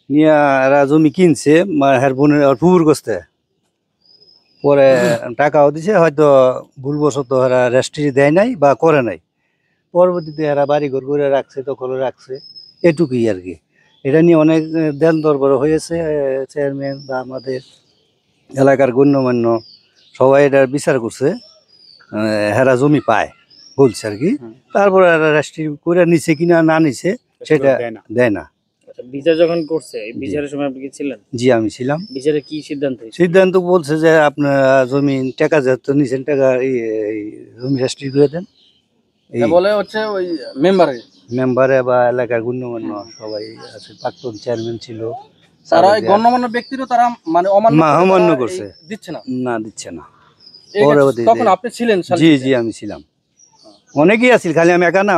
নিয়ে এরা জমি কিনছে হের বোনের পুকুর করতে পরে টাকাও দিছে, হয়তো ভুলবশত এরা রেজিস্ট্রি দেয় নাই বা করে নাই, পরবর্তীতে এরা বাড়ি ঘর করে রাখছে, দখলে রাখছে, এটুকুই আর কি। এটা নিয়ে অনেক দেন দরবার হয়েছে, চেয়ারম্যান বা আমাদের এলাকার গণ্যমান্য সবাই এটার বিচার করছে, হেরা জমি পায় বলছে আর কি। তারপরে এরা রেজিস্ট্রি করে নিছে কিনা না নিছে সেটা দেয় না। বিচার যখন করছে, এই বিচারের সময় আপনি কি ছিলেন? জি আমি ছিলাম। বিচারে কি সিদ্ধান্ত? সিদ্ধান্ত বলছে যে আপনার জমি টাকা যেহেতু নিছেন, টাকা জমি রেজিস্ট্রি করে দেন। বলে হচ্ছে ওই মেম্বারে বা এলাকার গণ্যমান্য সবাই আছে, প্রাক্তন চেয়ারম্যান ছিল, তারা গণ্যমান্য ব্যক্তিরও তারা মানে অমান্য করছে, দিচ্ছে না, দিচ্ছে না। তখন আপনি ছিলেন? জি জি আমি ছিলাম, অনেকেই আছিল, খালি আমি একা না।